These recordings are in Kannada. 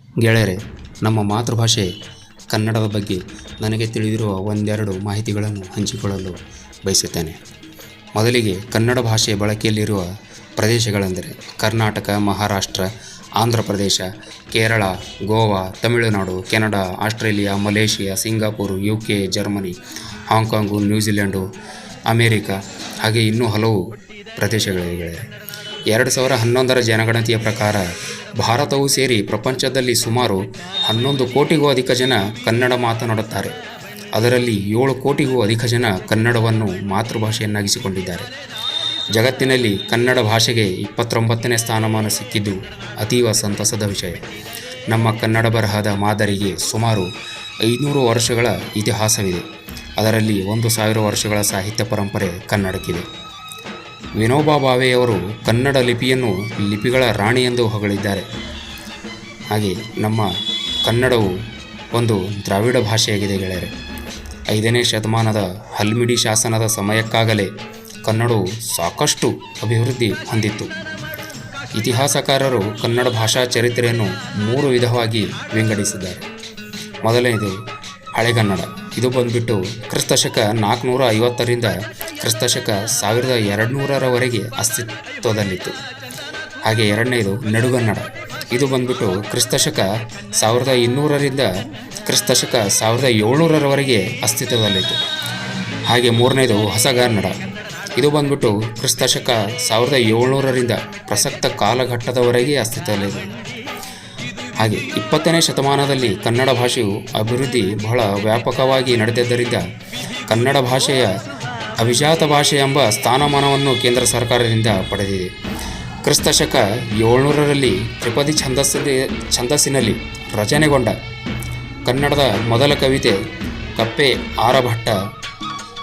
ಗೆಳೆಯರೆ, ನಮ್ಮ ಮಾತೃಭಾಷೆ ಕನ್ನಡದ ಬಗ್ಗೆ ನನಗೆ ತಿಳಿದಿರುವ ಒಂದೆರಡು ಮಾಹಿತಿಗಳನ್ನು ಹಂಚಿಕೊಳ್ಳಲು ಬಯಸುತ್ತೇನೆ. ಮೊದಲಿಗೆ ಕನ್ನಡ ಭಾಷೆ ಬಳಕೆಯಲ್ಲಿರುವ ಪ್ರದೇಶಗಳೆಂದರೆ Karnataka, Maharashtra, Andhra Pradesh, Kerala, Goa, Tamil Nadu, Canada, Australia, Malaysia, Singapore, UK, Germany, Hong Kong, New Zealand, America ಹಾಗೆ ಇನ್ನೂ ಹಲವು ಪ್ರದೇಶಗಳಿವೆ. 2011ರ ಜನಗಣತಿಯ ಪ್ರಕಾರ ಭಾರತವು ಸೇರಿ ಪ್ರಪಂಚದಲ್ಲಿ ಸುಮಾರು 11 ಕೋಟಿಗೂ ಅಧಿಕ ಜನ ಕನ್ನಡ ಮಾತನಾಡುತ್ತಾರೆ. ಅದರಲ್ಲಿ 7 ಕೋಟಿಗೂ ಅಧಿಕ ಜನ ಕನ್ನಡವನ್ನು ಮಾತೃಭಾಷೆಯನ್ನಾಗಿಸಿಕೊಂಡಿದ್ದಾರೆ. ಜಗತ್ತಿನಲ್ಲಿ ಕನ್ನಡ ಭಾಷೆಗೆ 29ನೇ ಸ್ಥಾನಮಾನ ಸಿಕ್ಕಿದ್ದು ಅತೀವ ಸಂತಸದ ವಿಷಯ. ನಮ್ಮ ಕನ್ನಡ ಬರಹದ ಮಾದರಿಗೆ ಸುಮಾರು 500 ವರ್ಷಗಳ ಇತಿಹಾಸವಿದೆ. ಅದರಲ್ಲಿ 1000 ವರ್ಷಗಳ ಸಾಹಿತ್ಯ ಪರಂಪರೆ ಕನ್ನಡಕ್ಕಿದೆ. ವಿನೋಬಾ ಭಾವೆಯವರು ಕನ್ನಡ ಲಿಪಿಯನ್ನು ಲಿಪಿಗಳ ರಾಣಿ ಎಂದು ಹೊಗಳಿದ್ದಾರೆ. ಹಾಗೆ ನಮ್ಮ ಕನ್ನಡವು ಒಂದು ದ್ರಾವಿಡ ಭಾಷೆಯಾಗಿದೆ ಗೆಳೆಯರೆ. 5ನೇ ಶತಮಾನದ ಹಲ್ಮಿಡಿ ಶಾಸನದ ಸಮಯಕ್ಕಾಗಲೇ ಕನ್ನಡವು ಸಾಕಷ್ಟು ಅಭಿವೃದ್ಧಿ ಹೊಂದಿತ್ತು. ಇತಿಹಾಸಕಾರರು ಕನ್ನಡ ಭಾಷಾ ಚರಿತ್ರೆಯನ್ನು 3 ವಿಧವಾಗಿ ವಿಂಗಡಿಸಿದ್ದಾರೆ. ಮೊದಲನೇದು ಹಳೆಗನ್ನಡ. ಇದು ಬಂದುಬಿಟ್ಟು ಕ್ರಿಸ್ತಶಕ 450ರಿಂದ ಕ್ರಿಸ್ತಶಕ 1200ರವರೆಗೆ ಅಸ್ತಿತ್ವದಲ್ಲಿತ್ತು. ಹಾಗೆ ಎರಡನೇದು ನಡುಗನ್ನಡ. ಇದು ಬಂದುಬಿಟ್ಟು ಕ್ರಿಸ್ತಶಕ 1200ರಿಂದ ಕ್ರಿಸ್ತಶಕ 1700ರವರೆಗೆ ಅಸ್ತಿತ್ವದಲ್ಲಿತ್ತು. ಹಾಗೆ ಮೂರನೇದು ಹೊಸಗನ್ನಡ. ಇದು ಬಂದುಬಿಟ್ಟು ಕ್ರಿಸ್ತಶಕ 1700ರಿಂದ ಪ್ರಸಕ್ತ ಕಾಲಘಟ್ಟದವರೆಗೆ ಅಸ್ತಿತ್ವದಲ್ಲಿದೆ. ಹಾಗೆ 20ನೇ ಶತಮಾನದಲ್ಲಿ ಕನ್ನಡ ಭಾಷೆಯು ಅಭಿವೃದ್ಧಿ ಬಹಳ ವ್ಯಾಪಕವಾಗಿ ನಡೆದಿದ್ದರಿಂದ ಕನ್ನಡ ಭಾಷೆಯ ಅಭಿಜಾತ ಭಾಷೆ ಎಂಬ ಸ್ಥಾನಮಾನವನ್ನು ಕೇಂದ್ರ ಸರ್ಕಾರದಿಂದ ಪಡೆದಿದೆ. ಕ್ರಿಸ್ತಶಕ 700ರಲ್ಲಿ ತ್ರಿಪದಿ ಛಂದಸ್ಸಿನಲ್ಲಿ ರಚನೆಗೊಂಡ ಕನ್ನಡದ ಮೊದಲ ಕವಿತೆ ಕಪ್ಪೆ ಆರಭಟ್ಟ.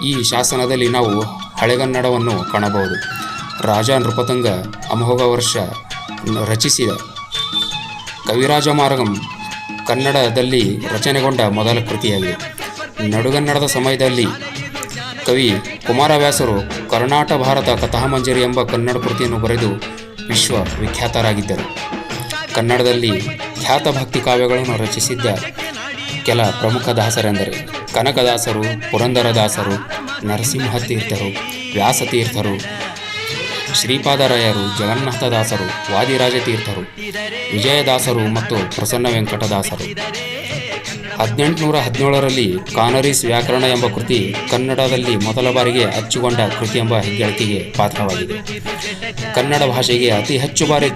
ಈ ಶಾಸನದಲ್ಲಿ ನಾವು ಹಳೆಗನ್ನಡವನ್ನು ಕಾಣಬಹುದು. ರಾಜ ನೃಪತುಂಗ ಅಮೋಘ ವರ್ಷ ರಚಿಸಿದ ಕವಿರಾಜಮಾರ್ಗಂ ಕನ್ನಡದಲ್ಲಿ ರಚನೆಗೊಂಡ ಮೊದಲ ಕೃತಿಯಾಗಿದೆ. ನಡುಗನ್ನಡದ ಸಮಯದಲ್ಲಿ ಕವಿ ಕುಮಾರವ್ಯಾಸರು ಕರ್ನಾಟ ಭಾರತ ಕಥಾಮಂಜರಿ ಎಂಬ ಕನ್ನಡ ಕೃತಿಯನ್ನು ಬರೆದು ವಿಶ್ವವಿಖ್ಯಾತರಾಗಿದ್ದರು. ಕನ್ನಡದಲ್ಲಿ ಖ್ಯಾತ ಭಕ್ತಿ ಕಾವ್ಯಗಳನ್ನು ರಚಿಸಿದ್ದ ಕೆಲ ಪ್ರಮುಖ ದಾಸರೆಂದರೆ ಕನಕದಾಸರು, ಪುರಂದರದಾಸರು, ನರಸಿಂಹತೀರ್ಥರು, ವ್ಯಾಸತೀರ್ಥರು, ಶ್ರೀಪಾದರಾಯರು, ಜಗನ್ನಾಥದಾಸರು, ವಾದಿರಾಜತೀರ್ಥರು, ವಿಜಯದಾಸರು ಮತ್ತು ಪ್ರಸನ್ನ ವೆಂಕಟದಾಸರು. 1817ರಲ್ಲಿ ಕಾನರೀಸ್ ವ್ಯಾಕರಣ ಎಂಬ ಕೃತಿ ಕನ್ನಡದಲ್ಲಿ ಮೊದಲ ಬಾರಿಗೆ ಅಚ್ಚುಗೊಂಡ ಕೃತಿ ಎಂಬ ಹೆಗ್ಗಳಿಕೆಗೆ ಪಾತ್ರವಾಗಿದೆ. ಕನ್ನಡ ಭಾಷೆಗೆ ಅತಿ ಹೆಚ್ಚು ಬಾರಿ